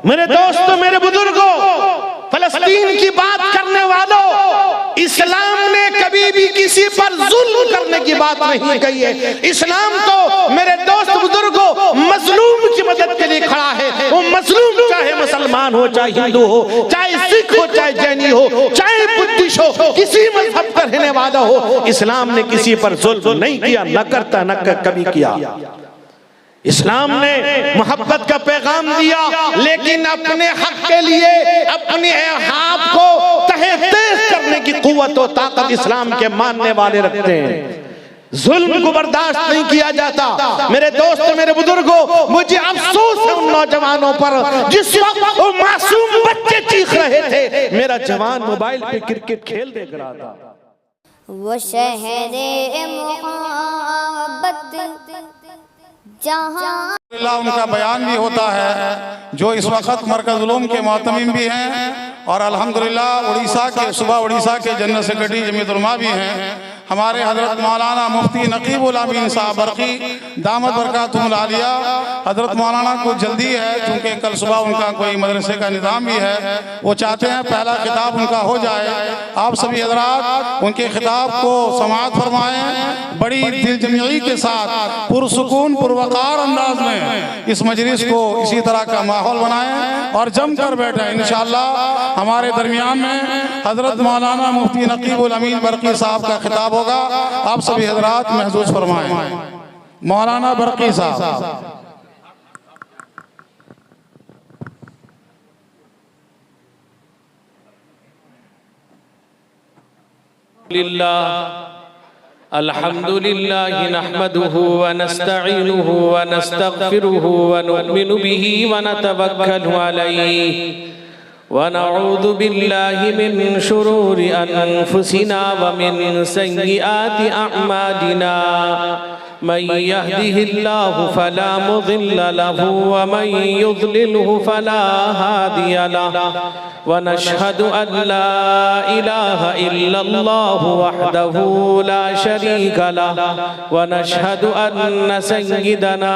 मेरे दोस्तों, मेरे बुजुर्गों, फलस्तीन की बात करने वालों, इस्लाम ने कभी भी किसी पर जुल्म करने की बात नहीं कही है। इस्लाम तो मेरे दोस्त बुजुर्गों मजलूम की मदद के लिए खड़ा है। वो मजलूम चाहे मुसलमान हो, चाहे हिंदू हो, चाहे सिख हो, चाहे जैनी हो, चाहे बुद्धिस्ट हो, किसी मजहब का रहने वाला हो, इस्लाम ने किसी पर जुल्म नहीं किया, न करता, न कभी किया। इस्लाम ने मोहब्बत का पैगाम दिया, लेकिन अपने हक के लिए अपने आप को तहे तेज करने की कुव्वत और ताकत इस्लाम के मानने वाले रखते हैं। जुल्म को बर्दाश्त नहीं किया जाता। मेरे दोस्त, मेरे बुजुर्गों, मुझे अफसोस है उन नौजवानों पर जिस वक्त वो मासूम बच्चे चीख रहे थे, मेरा जवान मोबाइल पे क्रिकेट खेल देख रहा था। वो शहरे मोहब्बत जहाँ उनका बयान भी होता है, जो इस वक्त मरकज़ उलूम के मोहतमिम भी हैं और अल्हम्दुलिल्लाह उड़ीसा के सुबह उड़ीसा के जनरल सेक्रेटरी जमीयत उलमा भी हैं। हमारे हजरत मौलाना मुफ्ती नकीबुल अमीन साहब बरकी दामद बरकातुहुल आलिया, हजरत मौलाना को जल्दी है क्योंकि कल सुबह उनका कोई मदरसे का निज़ाम भी है। वो चाहते हैं पहला खिताब उनका हो जाए। आप सभी हजरात उनके खिताब को समाअत फरमाएं, बड़ी दिलजमई के साथ पुरसुकून पुरवकार अंदाज में इस मजलिस को इसी तरह का माहौल बनाएं और जम कर बैठें। इंशाअल्लाह हमारे दरमियान में हजरत मौलाना मुफ्ती नकीबुल अमीन बरकी साहब का खिताब होगा। आप सभी हजरात महसूस फरमाएं। मौलाना बरकी साहब। अल्हम्दुलिल्लाह नहमदुहु व नस्तईनुहु व नस्तगफिरुहु व नु'मिनु बिही व नतवक्कलु अलैहि व नऊज़ु बिल्लाहि मिन शुरूरि अनफुसिना व मिन सय्यिआति अअमालिना। मन यहदिहिल्लाहु फला मुज़िल्ल लहु व मन युज़लिलहु फला हादिय लहु व नशहदु अन ला इलाहा इल्लल्लाहु वहदहु ला शरीका लहु व नशहदु अन्न सय्यिदना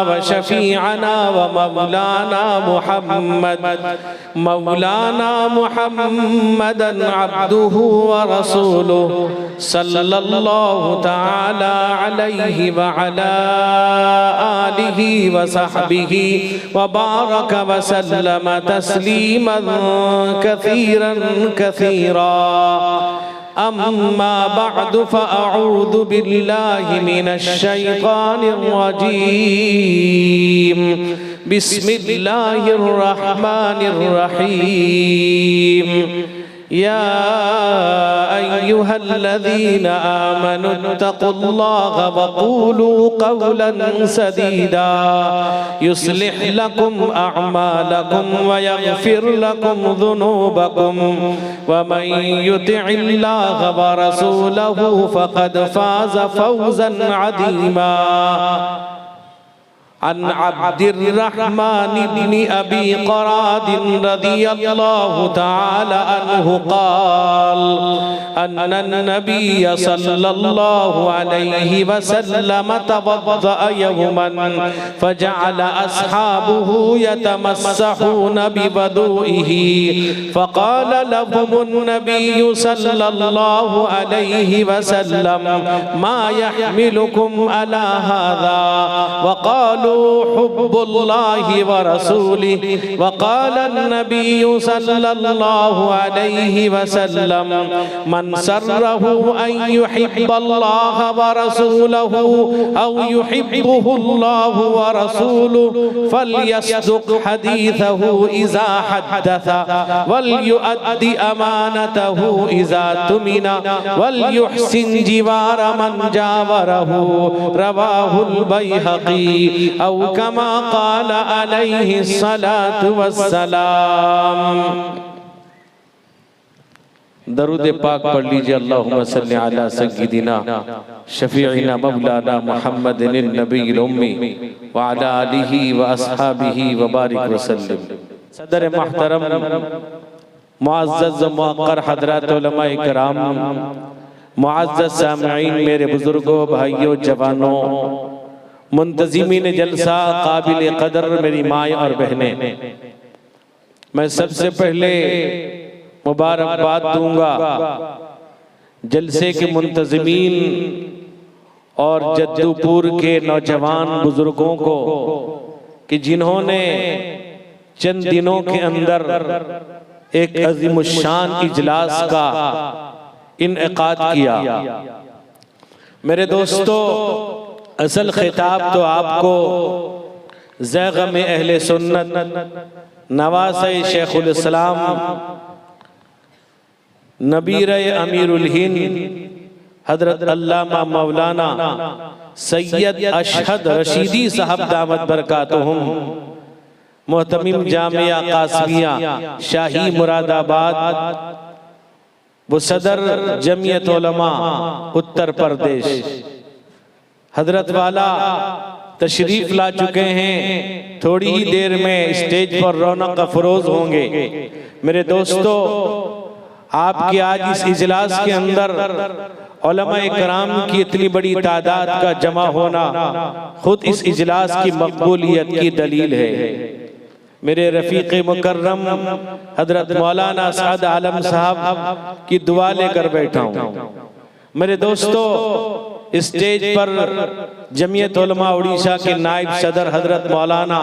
व शफीअना व मौलाना मुहम्मदन अब्दुहु व रसूलुहु सल्लल्लाहु तआला अलैहि व अला आलिहि व सहबिहि व बारक व सल्लम तस्लीमन कसीरन कसीरा। अम्मा बअदु फअऊज़ु बिल्लाहि मिनश शैतानिर रजीम। बिस्मिल्लाहिर रहमानिर रहीम। या अय्युहल्लज़ीना आमनुत्तक़ुल्लाह व क़ूलू क़ौलन सदीदा युस्लिह लकुम अअमालकुम व यग़फिर लकुम ज़ुनूबकुम व मन युतिइल्लाह व रसूलहु फ़क़द फ़ाज़ फ़ौज़न अज़ीमा। अन अब्दिर्रहमान इब्न अबी क़राद रज़ियल्लाहु तआला अन्हु क़ाल अन्नन नबिय्य सल्लल्लाहु अलैहि वसल्लम तवद्दअ यौमन फजअल अस्हाबुहु यतमस्सहून बिवदुइहि फ़क़ाल लहुमुन नबिय्यु सल्लल्लाहु अलैहि वसल्लम मा यहमिलुकुम अला हाज़ा वक़ालू हुब्बुल्लाहि व रसूलिहि वक़ाल अन्नबिय्यु सल्लल्लाहु अलैहि वसल्लम मन सर्रहु अन युहिब्बल्लाह व रसूलहु औ युहिब्बुहुल्लाहु व रसूलुहु फलयस्दुक हदीथहु इज़ा हद्दसा वलयुअद्दि अमानतहु इज़ा तुमिना वलयुहसिन जिवार मन जावरहु। रवाहुल बैहक़ी औ कमा क़ाल अलैहि सलातु वस्सलाम। दरूद पाक पढ़ लीजिए। अल्लाहुम्मा सल्लि अला सय्यिदिना शफीइना मौलाना मुहम्मदिन नबील उम्मी व अला आलिहि व अस्हाबिहि व बारिक वसल्लम। सदर मोहतरम मुअज़्ज़ज़ मुअक्कर हज़रात उलमा इकराम, मुअज़्ज़ज़ सामईन, मेरे बुजुर्गों, भाइयों, जवानों, मुंतज़िमीन जलसा, काबिल कदर मेरी माएँ और बहनें, मैं सबसे पहले मुबारकबाद दूंगा जलसे के मुंतज़मीन और जद्दूपुर के नौजवान बुजुर्गों को कि जिन्होंने चंद दिनों के अंदर एक अज़ीमुश्शान इजलास का इनेकाद किया। मेरे दोस्तों, असल खिताब तो आपको ज़ैग़म अहले सुन्नत नवासे शेखुल इस्लाम नबीर अमीरुल हिंद हजरत अल्लामा मौलाना सैयद अशहद रशीदी साहब दामत बरकातुहुम मोहतमिम जामिया कासमिया शाही मुरादाबाद वो सदर जमीयत उलमा उत्तर प्रदेश हजरत वाला तशरीफ ला चुके हैं। थोड़ी ही देर में स्टेज पर रौनक अफरोज होंगे। मेरे दोस्तों, आपके आज इस इजलास के अंदर उलमा इकराम की इतनी बड़ी तादाद का जमा होना खुद इस इजलास की मकबूलियत की दलील है। मेरे रफीक मुकर्रम हजरत मौलाना साद आलम साहब की दुआ लेकर बैठा हूँ। मेरे दोस्तों, स्टेज पर जमीयत उलमा उड़ीसा के नायब सदर हजरत मौलाना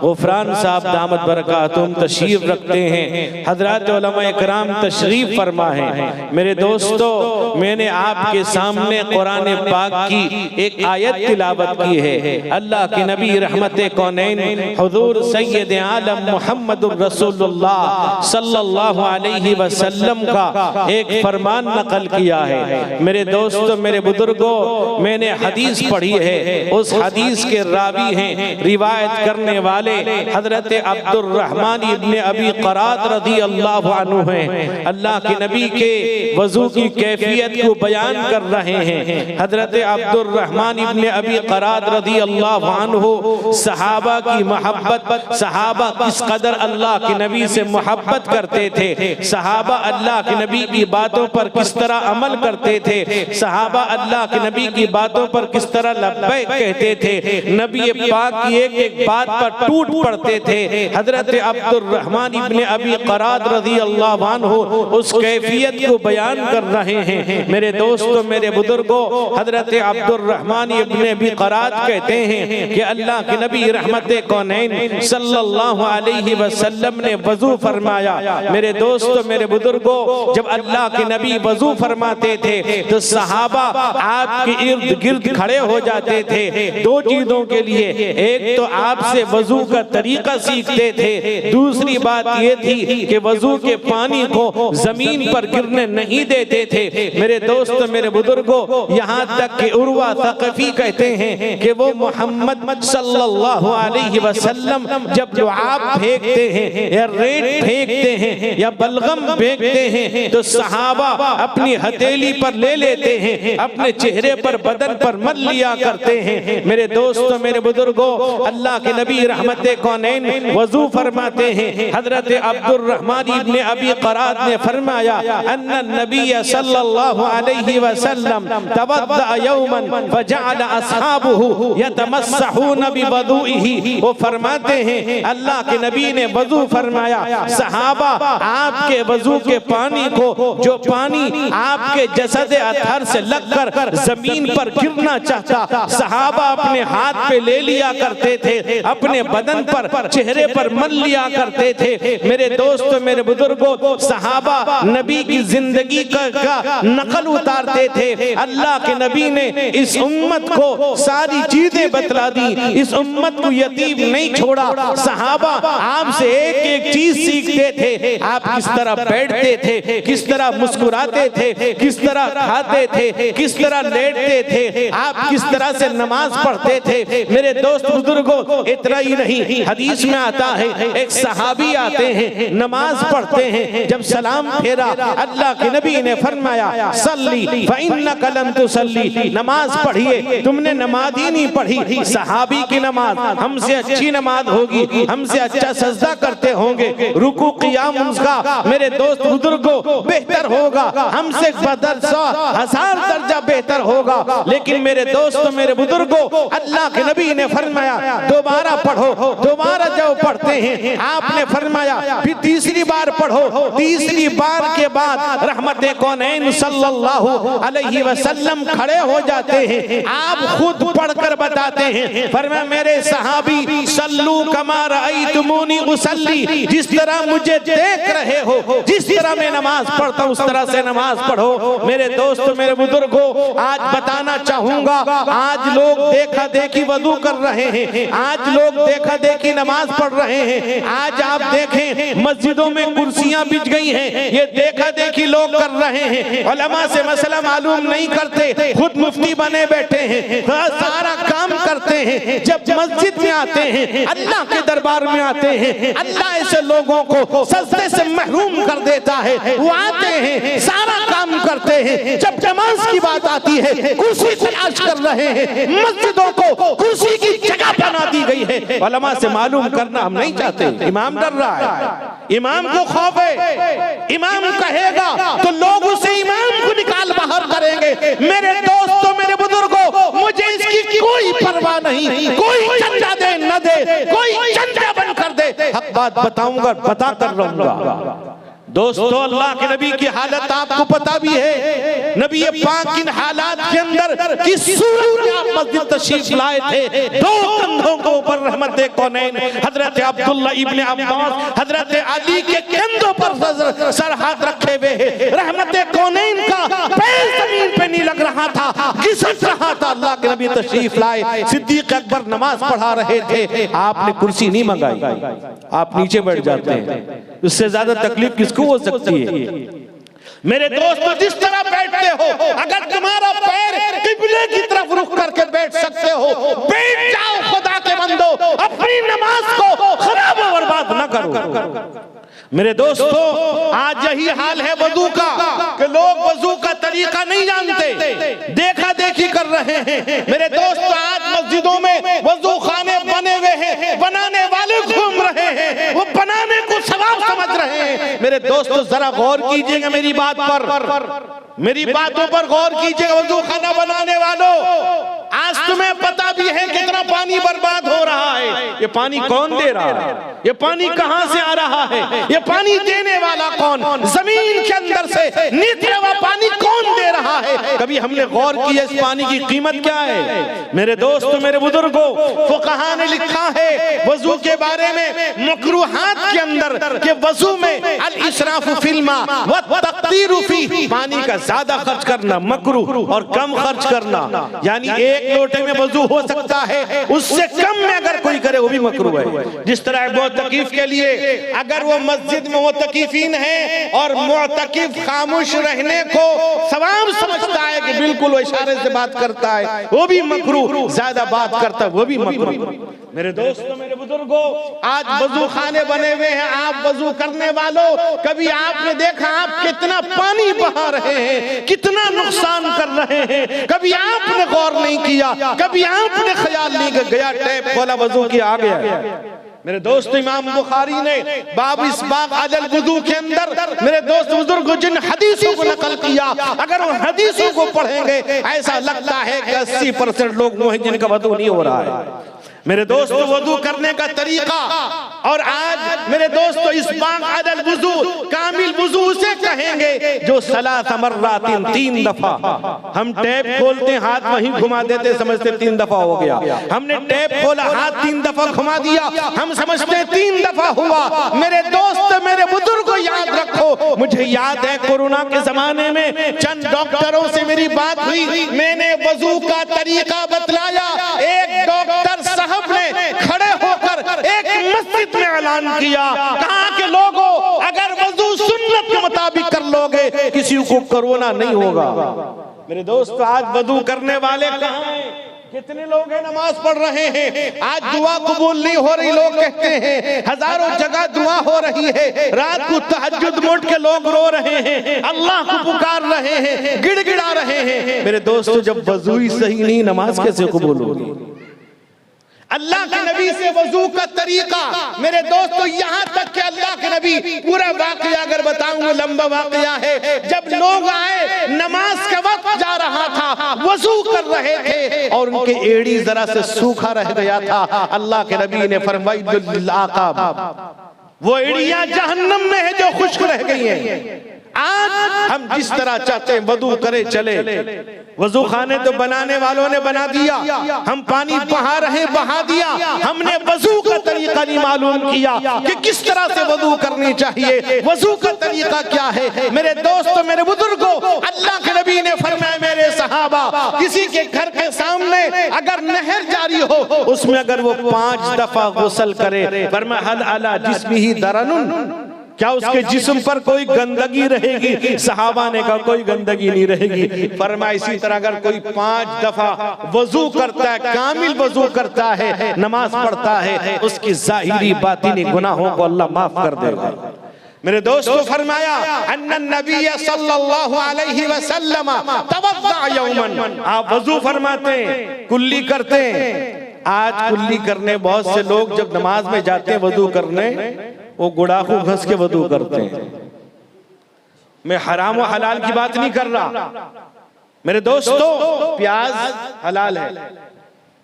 गुफरान साहब दामत बरकातुहुम तशरीफ रखते हैं। हजरत उलमा इकराम तशरीफ फरमा है। मेरे दोस्तों, मैंने आपके सामने कुरान पाक की एक आयत तिलावत की है। अल्लाह के नबी रहमते कौनैन हुजूर सैयद आलम मुहम्मदुर रसूलुल्लाह सल्लल्लाहु अलैहि वसल्लम का एक फरमान नकल किया है। मेरे दोस्तों, मेरे बुजुर्गों, मैंने हदीस पढ़ी है। उस हदीस के रावी हैं, रिवायत करने वाले हजरत अब्दुर्रहमान इब्ने अबी क़रात रज़ी अल्लाहु अन्हु हैं। अल्लाह के नबी के वज़ू की कैफियत को बयान कर रहे हैं। हजरत अब्दुर्रहमान इब्ने अबी क़रात रज़ी अल्लाहु अन्हु सहाबा की मोहब्बत, सहाबा किस कदर अल्लाह के नबी से मोहब्बत करते थे, सहाबा अल्लाह के नबी की बातों पर किस तरह अमल करते थे, सहाबा अल्लाह के नबी की बातों पर किस तरह लब्बैक कहते थे, नबी पाक की एक एक बात पर टूट पड़ते थे। हजरत अब्दुर्रहमान इब्ने अबी क़रात रज़ी अल्लाहु अन्हु उस कैफियत को बयान कर रहे हैं। मेरे दोस्तों, मेरे बुजुर्गों, हजरत अब्दुर्रहमान इब्ने अबी क़रात कहते हैं कि अल्लाह के नबी रहमते कौनैन सल्लल्लाहु अलैहि वसल्लम ने वज़ू फरमाया। मेरे दोस्तों, मेरे बुजुर्गों, जब अल्लाह के नबी वज़ू फरमाते थे तो सहाबा आपके इर्द गिर्द खड़े हो जाते थे दो चीजों के लिए। एक तो आपसे वजू का तरीका सीखते थे, दूसरी बात ये थी कि वजू के पानी को जमीन पर गिरने नहीं देते थे। मेरे दोस्त, मेरे बुजुर्गों, यहाँ तक कि उर्वा सक़फ़ी कहते हैं कि वो मोहम्मद सल्लल्लाहु अलैहि वसल्लम जब लुआब फेंकते हैं या रेत फेंकते हैं या बलगम फेंकते हैं तो सहाबा अपनी हथेली पर ले लेते हैं, अपने चेहरे पर, बदन पर मल लिया करते हैं। मेरे दोस्तों, मेरे बुजुर्गों, अल्लाह के नबी रहमते कौनैन वज़ू फरमाते हैं। हजरत अब्दुर्रहमान इब्ने अबी क़रात ने फरमाया अन्ना नबी सल्लल्लाहु अलैहि वसल्लम तवद्दा यौमन फजअल अस्हाबुहु यतमस्सहून बिवुदूइही। वो फरमाते हैं अल्लाह के नबी ने वज़ू फरमाया, सहाबा आपके वज़ू के पानी को, जो पानी आपके जसद अतहर से लगकर जमीन पर गिरना चाहता, सहाबा अपने हाथ पे ले लिया करते थे, अपने बदन पर, चेहरे पर मल लिया करते थे। मेरे दोस्तों, मेरे बुजुर्गों, सहाबा नबी की जिंदगी का नकल उतारते थे। अल्लाह के नबी ने इस उम्मत को सारी चीजें बतला दी, इस उम्मत को यतीम नहीं छोड़ा। सहाबा आपसे एक एक चीज सीखते थे। आप किस तरह बैठते थे, किस तरह मुस्कुराते थे, किस तरह खाते थे, किस तरह लेटते थे, आप किस तरह से नमाज पढ़ते थे। मेरे दोस्त बुजुर्गों, इतना ही नहीं, हदीस में आता है एक सहाबी आते हैं, नमाज पढ़ते हैं, जब सलाम फेरा अल्लाह के नबी ने फरमाया सल्ली फइन्नका लम तुसल्ली, नमाज पढ़िए, तुमने नमाज ही नहीं पढ़ी। सहाबी की नमाज हमसे अच्छी नमाज होगी, हमसे अच्छा सजदा करते होंगे, होंगे, रुकू क़ियाम उसका मेरे दोस्त बुजुर्गों बेहतर होगा, हमसे 1000 दर्जा बेहतर होगा। लेकिन मेरे दोस्तों मेरे बुजुर्गों, अल्लाह के नबी ने फरमाया दोबारा पढ़ो, दोबारा जब पढ़ते हैं आपने फरमाया फिर तीसरी बार पढ़ो, तीसरी बार के बाद रहमते कौनैन सल्लल्लाहु अलैहि वसल्लम खड़े हो जाते हैं, आप खुद पढ़कर बताते हैं, फरमाया मेरे सहाबी सल्लू कमा रअयतुमूनी उसल्ली, जिस तरह मुझे देख रहे हो, जिस तरह मैं नमाज पढ़ता हूं उस तरह से नमाज पढ़ो। मेरे दोस्तों मेरे बुजुर्गों, आज बताना चाहूंगा, आज लोग देखा देखी वजू कर रहे हैं, आज लोग देखा देखी नमाज पढ़ रहे हैं। आज आप देखें मस्जिदों में कुर्सियां बिछ गई हैं, ये देखा देखी लोग कर रहे हैं, उलमा से मसला मालूम नहीं करते, खुद मुफ्ती बने बैठे हैं, सारा काम करते हैं। जब मस्जिद में आते हैं, अल्लाह के दरबार में आते हैं, अल्लाह ऐसे लोगों को सजदे से महरूम कर देता है। वो आते हैं, सारा काम करते हैं, जब नमाज की बात आती है कुर्सी तलाश कर रहे हैं। मस्जिदों को कुर्सी की जगह बना दी गई है। उलमा से मालूम करना हम नहीं चाहते, इमाम डर रहा है, इमाम को खौफ है, इमाम कहेगा तो लोग उसे इमाम को निकाल बाहर करेंगे। मेरे दोस्तों मेरे बुजुर्गों, मुझे इसकी कोई परवाह नहीं, कोई चंदा दे न दे, कोई चंदा बंद कर दे, हक बात बताऊंगा, बता कर रहूंगा। दोस्तों अल्लाह के नबी की हालत आपको पता भी है, नबी पाक किन हालात के अंदर किस सूरत में आप मस्जिद तशरीफ लाए थे। दो कंधों को ऊपर रहमते कौनैन हजरत अब्दुल्ला इब्ने अब्बास हजरत अली के कंधों पर सर हाथ रखे हुए हैं। रहमते कौनैन का पैर जमीन पे नहीं लग रहा था, घिसट रहा था। अल्लाह के नबी तशरीफ लाए, सिद्दीक अकबर नमाज पढ़ा रहे थे, आपने कुर्सी नहीं मंगाई, आप नीचे बैठ जाते हैं। उससे ज्यादा तकलीफ किसको हो सकती है? मेरे दोस्तों जिस तरह बैठते हो, अगर तुम्हारा पैर किबले की तरफ रुख करके बैठ सकते हो, बैठ जाओ। खुदा के बंदो, अपनी नमाज को खराब और बर्बाद न करो। मेरे दोस्तों आज यही हाल है वजू का, कि लोग वजू का तरीका नहीं जानते, देखा देखी कर रहे हैं। मेरे दोस्तों आज मस्जिदों में वजू खाने बने हुए हैं, बनाने वाले घूम रहे हैं, वो बनाने को सवाब समझ रहे हैं। मेरे दोस्तों जरा गौर कीजिएगा मेरी बात पर, मेरी बातों पर गौर कीजिएगा। वजू खाना बनाने वालों, आज तुम्हें पता भी है कितना पानी बर्बाद हो रहा है। ये पानी कौन दे रहा है? ये पानी कहां से आ रहा है? ये पानी देने वाला कौन? जमीन के अंदर से निकला हुआ पानी कौन दे रहा है? कभी हमने गौर किया इस पानी की कीमत क्या है? मेरे दोस्तों मेरे बुजुर्गों, फुकहा ने लिखा है वजू के बारे में मकरूहात के अंदर कि वजू में अल इसराफ फिल मा व तक़दीरु फी, पानी का ज्यादा खर्च करना मकरूह और कम खर्च करना, यानी एक लोटे में वजू हो सकता है, उससे कम में अगर कोई करे वो भी मकरूह है। जिस तरह मुअतकिफ के लिए अगर वो मस्जिद में मुअतकिफीन है और मुअतकिफ खामोश रहने को सवाब समझता है कि बिल्कुल वो इशारे से बात करता है, वो भी मकरूह, ज्यादा बात करता है वो भी मकरूह। मेरे दोस्तों मेरे बुजुर्गों, आज वजू खाने बने हुए हैं। आप वजू करने वालों, कभी आपने देखा आप कितना पानी बहा रहे हैं, कितना नुकसान कर रहे हैं? कभी आपने गौर नहीं किया, कभी आपने ख्याल नहीं किया, गया टैप खोला वजू किया आ गया। मेरे दोस्त इमाम बुखारी ने बाब इसबाग अदल वुजू के अंदर मेरे दोस्त बुजुर्ग जिन हदीसों को नकल किया, अगर उन हदीसों को पढ़ेंगे ऐसा लगता है कि 80% लोग वो हैं जिनका वजू नहीं हो रहा है। मेरे दोस्तों वजू करने का तरीका, और आज मेरे दोस्तों इसबाग अदल वुजू कामिल वुजू उसे कहेंगे जो सलात मर्रातिन 3 दफा, हम टैप खोलते हाथ वहीं घुमा देते समझते 3 दफा हो गया, हमने टैप खोला हाथ 3 दफा घुमा दिया, हम समझते 3 दफा हुआ। मेरे दोस्त मेरे बुजुर्ग याद रखो, मुझे याद है कोरोना के जमाने में चंद डॉक्टरों से मेरी बात हुई, मैंने वजू का तरीका बतलाया, एक डॉक्टर साहब ने खड़े होकर एक मस्जिद में ऐलान किया, कहा कि लोगों अगर वजू सुन्नत के मुताबिक कर लोगे किसी को कोरोना नहीं होगा। मेरे दोस्त आज वजू करने वाले कहां हैं? कितने लोग हैं नमाज पढ़ रहे हैं, आज दुआ कबूल नहीं हो रही, लोग कहते हैं हजारों जगह दुआ हो रही है, रात को तहज्जुद मोड़ के लोग रो रहे हैं, अल्लाह को पुकार रहे हैं, गिड़गिड़ा रहे हैं। मेरे दोस्तों जब वजू ही सही नहीं, नमाज कैसे कबूल होगी? अल्लाह के नबी से वजू का तरीका, मेरे दोस्तों यहाँ तक कि अल्लाह नबी पूरा वाकया अगर बताऊं लंबा वाकया है। जब लोग आए, नमाज का वक्त जा रहा था, वजू कर रहे थे और उनके एड़ी जरा से सूखा रह गया था। अल्लाह के नबी ने फरमाया लिल आकाब, वो एड़ियां जहन्नम में है जो खुश्क रह गई हैं। आज हम जिस तरह चाहते हैं वजू करे चले, वजू खाने तो बनाने वालों ने बना दिया, हम पानी बहा रहे बहा दिया, हमने वजू का तरीका नहीं मालूम किया कि किस तरह से वजू करनी चाहिए, वजू का तरीका क्या है। मेरे दोस्तों, मेरे बुजुर्गों, अल्लाह के नबी ने फरमाया, मेरे सहाबा, किसी के घर के सामने अगर नहर जारी हो, उसमें अगर वो 5 दफा गुस्ल करे, फरमाया हल अला जिस्मिही दरनुन, क्या उसके जिस्म पर कोई गंदगी रहेगी? सहाबा ने कहा कोई गंदगी नहीं रहेगी। फरमाया इसी तरह अगर कोई 5 दफा वजू करता है, कामिल वजू करता है, नमाज पढ़ता है, उसकी जाहिरी बातिनी गुनाहों को अल्लाह माफ कर देगा। मेरे दोस्तों, फरमाया अन्नन नबी सल्लल्लाहु अलैहि वसल्लम तवद्दा यौमन, आप वजू फरमाते हैं, कुल्ली करते हैं। आज कुल्ली करने बहुत से लोग जब नमाज में जाते हैं वजू करने, वो गुड़ाखू घस के वजू करते हैं। मैं हराम और हलाल की बात नहीं कर रहा मेरे दोस्तों। प्याज हलाल है,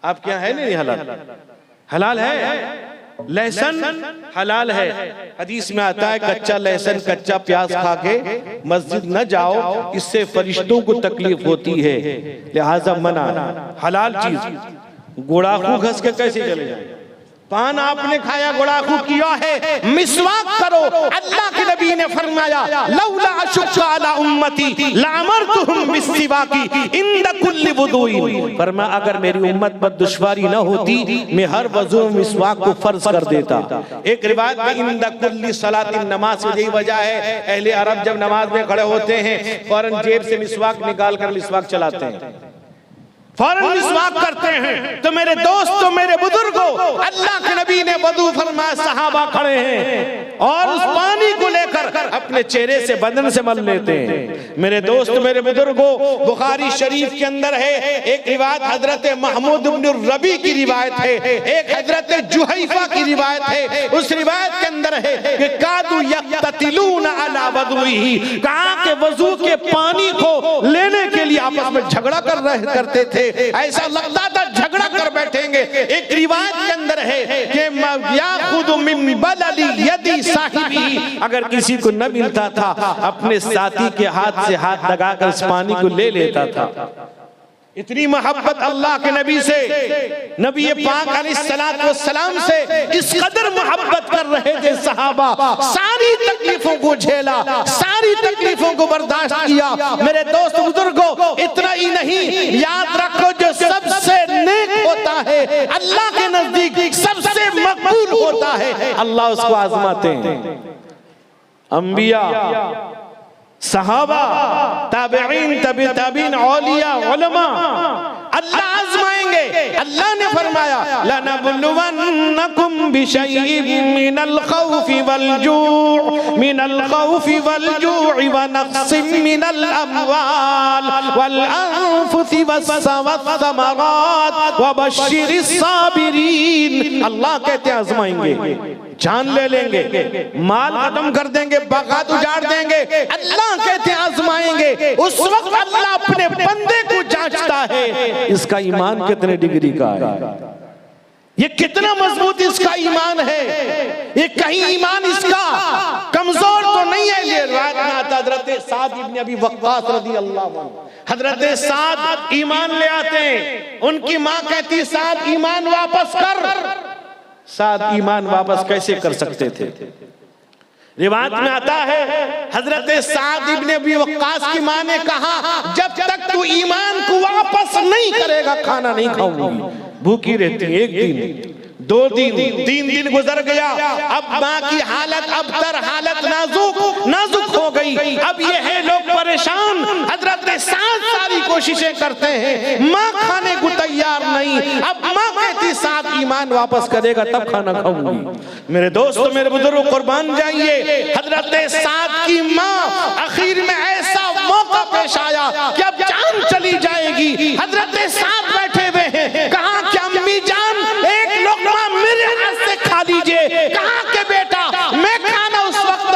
आप क्या है? नहीं हलाल, हलाल है। लहसुन हलाल है। हदीस में आता है कच्चा लहसुन कच्चा प्याज खा के मस्जिद न जाओ, इससे फरिश्तों को तकलीफ होती है, लिहाजा मना। हलाल चीज गुड़ाखू घस के कैसे चले जाए? पान आपने खाया, गुड़ाखू किया है, मिसवाक करो। अल्लाह के नबी ने फरमाया लौला अशुक्का अला उम्मती लअमरतुहुम बिस्सिवाकी इंद कुल्ली वुदुइन, फरमाया अगर मेरी उम्मत पर दुश्वारी न होती, मैं हर वजू में मिसवाक को फर्ज कर देता। एक रिवायत में इंद कुल्ली सलातिन, नमाज की यही वजह है अहले अरब जब नमाज में खड़े होते हैं फौरन जेब से मिसवाक निकाल कर मिसवाक चलाते हैं, फौरन मिसवाक करते हैं। तो मेरे दोस्तों, मेरे बुजुर्गों, अल्लाह के नबी ने वजू फरमाया, सहाबा खड़े हैं और उस पानी को लेकर अपने चेहरे से बदन से मल लेते हैं। मेरे दोस्त, मेरे बुजुर्गों, बुखारी शरीफ के अंदर है एक रिवायत, हजरत महमूद इब्न रबी की रिवायत है, एक हजरत जुहैफा की रिवायत है। उस रिवायत के अंदर है कि कादू यक्ततिलून अला वज़ूही, कहा कि वजू के पानी को लेने के लिए आपस में झगड़ा करते थे, ऐसा लगता था झगड़ा कर बैठेंगे। एक रिवायत के अंदर है कि याखुदु मिन बलली यदी साहिबी, अगर किसी को न मिलता था अपने साथी के हाथ से हाथ लगाकर इस पानी को ले लेता था। इतनी मोहब्बत अल्लाह के नबी से, नबी पाक अलैहिस्सलातु वस्सलाम से इस कदर मोहब्बत कर रहे थे सहाबा, सारी तकलीफों को झेला, सारी तकलीफों को बर्दाश्त किया। मेरे दोस्त बुजुर्गों, इतना ही नहीं, याद रखो जो सबसे नेक होता है अल्लाह के नजदीक सबसे मकबूल होता है, अल्लाह उसको आजमाते हैं। अंबिया, सहाबा, ताबईन, तबी ताबीन, औलिया, उलमा, अल्लाह आजमाएंगे। अल्लाह ने फरमाया लनबलुवन्नकुम बिशैइन मिनल खौफि वल जूअ मिनल खौफि वल जूअ व नक्सिम मिनल अमवाल वल अनफुसि वस्समरात व बश्शिरिस साबिरीन। अल्लाह कहते हैं आजमाएंगे, जान ले लेंगे, माल खत्म कर देंगे, बागात उजाड़ देंगे, अल्लाह कहते हैं आजमाएंगे। उस वक्त अल्लाह अपने बंदे को जांचता है, इसका ईमान कितने डिग्री का है, ये कितना मजबूत इसका ईमान है, ये कहीं ईमान इसका कमजोर तो नहीं है। ये रिवायत में आता हजरत साद इब्न अबी वक्कास रज़ियल्लाहु अन्हु, हजरत साद ईमान ले आते हैं, उनकी माँ कहती साद ईमान वापस कर। साद ईमान वापस कैसे कर सकते थे? रिवायत में आता है हजरत साद इब्न अबी वक्कास की मां ने कहा जब तक तू ईमान को वापस नहीं करेगा खाना नहीं खाऊंगी। भूखी रहती, एक दिन, 2 दिन, 3 दिन गुजर गया। अब माँ की हालत अबतर, हालत नाजुक हो गई। अब ये है लोग परेशान। हजरत साद सारी कोशिशें करते हैं, माँ खाने को तैयार नहीं। अब माँ कहती साद ईमान वापस करेगा तब खाना खाऊंगी। मेरे दोस्तों, मेरे बुजुर्ग कुर्बान जाइए, हजरत साद की माँ आखिर में ऐसा मौका पेश आया कि अब जान चली जाएगी। हजरत साद बैठे हुए हैं, कहा कि अम्मी जान एक लोकमा मेरे हाथ से खा लीजिए। कहा कि बेटा मैं खाना उस वक्त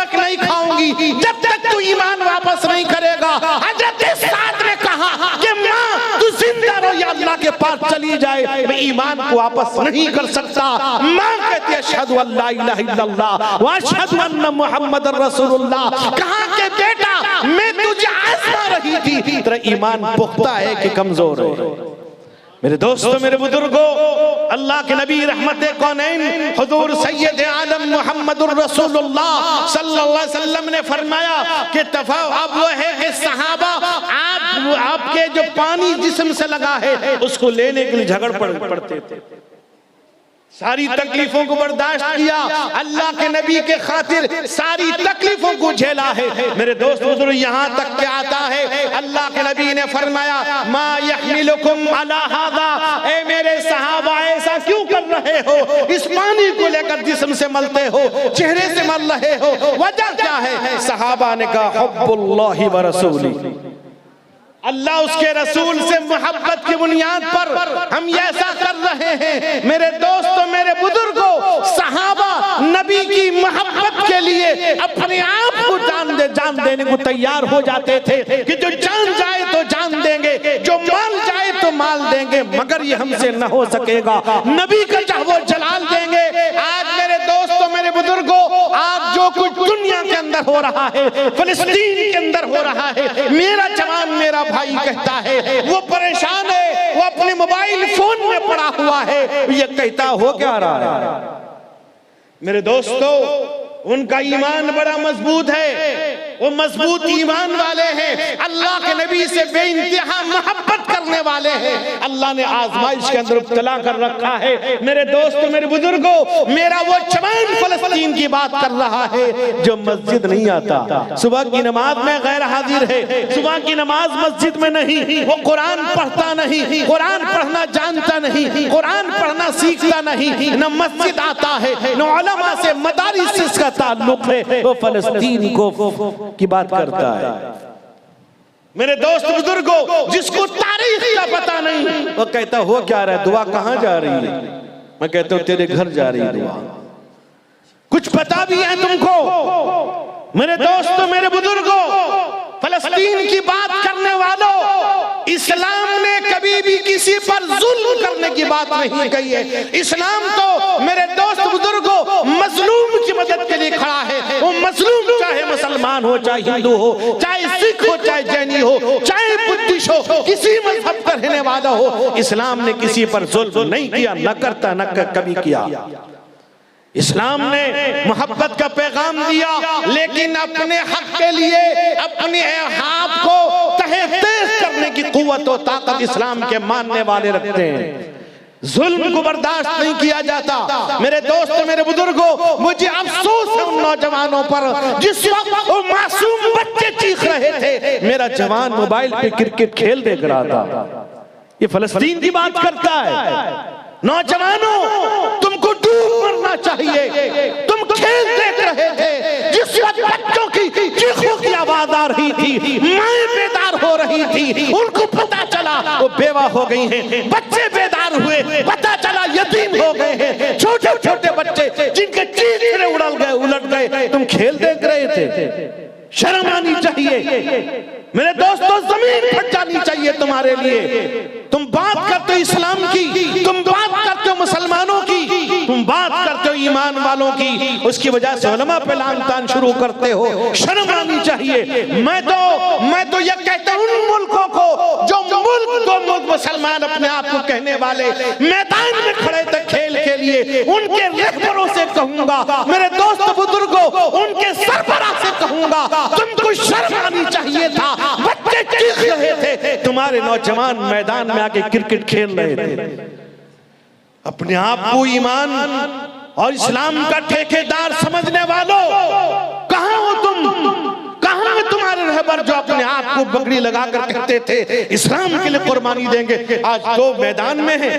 पास चली जाए मैं ईमान को वापस नहीं कर सकता। माँ कहती है अशहदु अल्ला इलाहा इल्लल्लाह व अशहदु अन्न मुहम्मदर रसूलुल्लाह। कहा के बेटा मैं तुझे आजमा रही थी, तेरा ईमान पुख्ता है कि कमजोर है। मेरे दोस्तों, मेरे बुजुर्गों, अल्लाह के नबी रहमत कौनैन हुजूर सैयद आलम मुहम्मदुर रसूलुल्लाह सल्लल्लाहु अलैहि वसल्लम ने फरमाया कि अब वो है कि सहाबा आपके जो पानी जिस्म से लगा है उसको लेने के लिए झगड़ पड़ते थे। सारी तकलीफों को बर्दाश्त किया, अल्लाह के नबी के खातिर सारी तकलीफों को झेला है। मेरे दोस्त बुजुर्ग, यहाँ तक क्या आता है, अल्लाह के नबी ने फरमाया मा यहमिलुकुम अला हादा, ए मेरे सहाबा ऐसा क्यों कर रहे हो, इस पानी को लेकर जिस्म से मलते हो, चेहरे से मल रहे हो, वजह क्या है? सहाबा ने कहा हुब्बुल्लाहि व रसूली, अल्लाह उसके रसूल से मोहब्बत की बुनियाद पर हम ऐसा कर रहे हैं। मेरे दोस्तों, मेरे बुजुर्गों, सहाबा नबी की मोहब्बत के लिए अपने आप को जान देने को तैयार हो जाते थे कि जो जान जाए तो जान देंगे, जो माल जाए तो माल देंगे, मगर ये हमसे न हो सकेगा, नबी का चाहो जलाल देंगे। आज मेरे दोस्तों, मेरे बुजुर्गों, आज जो कुछ दुनिया के अंदर हो रहा है, फिलिस्तीन के अंदर हो रहा है, मेरा जवान मेरा भाई कहता है, वो परेशान है, वो अपने मोबाइल फोन में पड़ा हुआ है, ये कहता हो क्या रहा है? मेरे दोस्तों, उनका ईमान बड़ा मजबूत है, वो मजबूत ईमान वाले हैं, अल्लाह के नबी से बेइंतहा मोहब्बत करने वाले हैं। अल्लाह ने आजमाइश के अंदर मुब्तला कर रखा है। मेरे दोस्तों, मेरे बुजुर्गों, मेरा वो जवान फलस्तीन की बात कर रहा है जो मस्जिद नहीं आता, सुबह की नमाज में गैर हाजिर है, सुबह की नमाज मस्जिद में नहीं, वो कुरान पढ़ता नहीं, कुरान पढ़ना जानता नहीं, कुरान पढ़ना सीखता नहीं, न मस्जिद आता है, न उलमा से मदारिस का ताल्लुक है, वो फलस्तीन को की बात करता है। मेरे दोस्त बुजुर्गों, जिसको तारीख का पता नहीं, वो कहता हो क्या रहा है, दुआ कहां जा रही है? मैं कहता हूं तेरे घर जा रही है दुआ। कुछ पता भी है तुमको? मेरे दोस्तों, मेरे बुजुर्गों, फलस्तीन की बात करने वालों, इस्लाम ने कभी भी किसी पर जुल्म करने की बात नहीं कही है। इस्लाम तो मेरे दोस्त बुजुर्गों मजलूम की मदद के लिए खड़ा है। वो मजलूम चाहे मुसलमान हो, चाहे हिंदू हो, चाहे सिख हो, चाहे जैनी हो, चाहे बुद्धिस्ट हो, किसी मजहब का रहने वाला हो, इस्लाम ने किसी पर जुल्म नहीं किया, न करता, न कभी किया। इस्लाम ने मोहब्बत का पैगाम दिया, लेकिन अपने हक के लिए अपने आप को तहस करने की कुव्वत और ताकत इस्लाम के मानने वाले रखते हैं। जुल्म को बर्दाश्त नहीं किया जाता। मेरे दोस्तों, मेरे बुजुर्गों, मुझे अफसोस है उन नौजवानों पर जिस वक्त वो मासूम बच्चे चीख रहे थे, मेरा जवान मोबाइल पे क्रिकेट खेल देख रहा था। ये फलस्तीन की बात करता है। नौजवानों, तुमको डूब मरना चाहिए, तुम खेल देख रहे थे जिस वक्त बच्चों की चीखों की आवाज आ रही थी, माएं बेदार हो रही थी, उनको पता चला वो बेवा हो गई हैं, बच्चे बेदार हुए, पता चला यतीम हो गए हैं, छोटे छोटे बच्चे जिनके चीखने उलट गए, तुम खेल देख रहे थे। शर्म आनी चाहिए मेरे दोस्तों, जमीन फट जानी चाहिए तुम्हारे लिए। तुम बात करते हो इस्लाम की, तुम बात करते हो मुसलमानों की, तुम बात करते हो ईमान वालों की, उसकी वजह से उलमा पे लान तान शुरू करते हो। शर्म आनी चाहिए। मैं तो ये कहता हूं उन मुल्कों को जो मुल्क मुसलमान अपने आप को कहने वाले मैदान में खड़े थे खेल के लिए, उनके रहबरों से कहूंगा, मेरे दोस्त बुजुर्गों, उनके सरबराह से कहूंगा, तुमको शर्म आनी चाहिए था। बच्चे चीख रहे थे, तुम्हारे नौजवान मैदान में आके क्रिकेट खेल रहे थे। अपने आप को ईमान और इस्लाम का ठेकेदार समझने वालों, कहां हो तुम? कहां है तुम्हारे रहबर जो अपने आप को बगड़ी लगाकर कहते थे इस्लाम के लिए कुर्बानी देंगे? आज तो मैदान में है,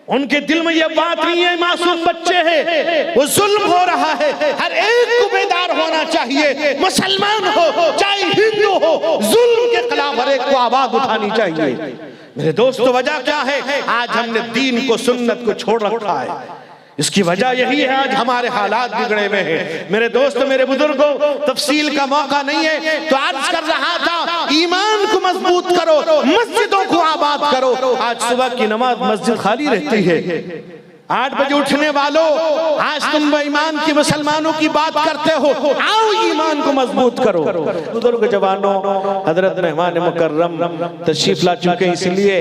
उनके दिल में ये बात नहीं है, मासूम बच्चे हैं, वो जुल्म हो रहा है। हर एक को बेदार होना चाहिए, मुसलमान हो चाहे हिंदू हो, जुल्म के खिलाफ हर एक को आवाज उठानी चाहिए। मेरे दोस्तों, वजह क्या है? आज हमने दीन को, सुन्नत को छोड़ रखा है। इसकी वजह यही है आज हमारे हालात बिगड़े हुए हैं। मेरे दोस्त, मेरे बुजुर्गों, तफसील का मौका नहीं है तो अर्ज कर रहा था, ईमान को मजबूत करो, मस्जिदों को आबाद करो। आज सुबह की नमाज मस्जिद खाली रहती है। 8 बजे उठने वालों, आज तुम ईमान की मुसलमानों की बात करते हो, आओ ईमान को मजबूत करो। बुजुर्ग जवानों, हजरत मेहमान मुकर्रम तशरीफ ला चुके, इसलिए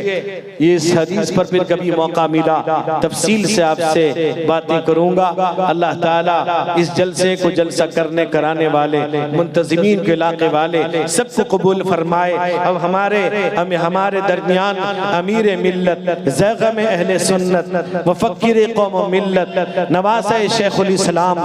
ये इस हदीस पर फिर कभी मौका मिला तफसील से आपसे बातें करूंगा। अल्लाह ताला इस जलसे को जलसा करने कराने वाले, मुंतजिमीन के इलाके वाले सबको कबूल फरमाए। अब हमारे दरमियान अमीर मिल्लत, ज़ैग़म अहले सुन्नत, मुफक्किर कौम मिल्लत, नवासे शेखुल इस्लाम,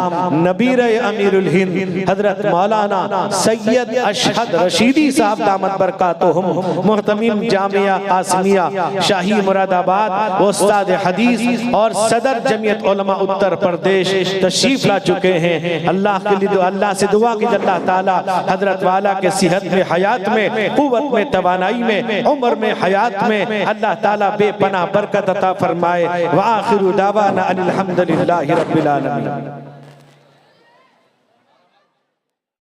नबीर अमीरुल हिंद हजरत मौलाना सैयद अशहद रशीदी साहब दामत बरकातुहुम, मुहतमिम जामिया कासिमिया शाही मुरादाबाद, उस्ताद हदीस और सदर जमीयत उलमा उत्तर प्रदेश तशरीफ ला चुके हैं। अल्लाह के लिए अल्लाह से दुआ की अल्लाह ताला हजरत वाला के सेहत में, हयात में, कुव्वत में, तवानाई में, उम्र में, हयात में अल्लाह ताला बेपनाह बरकत अता फरमाए। व आखिरु दावाना अनिल हम्दुलिल्लाहि रब्बिल आलमीन।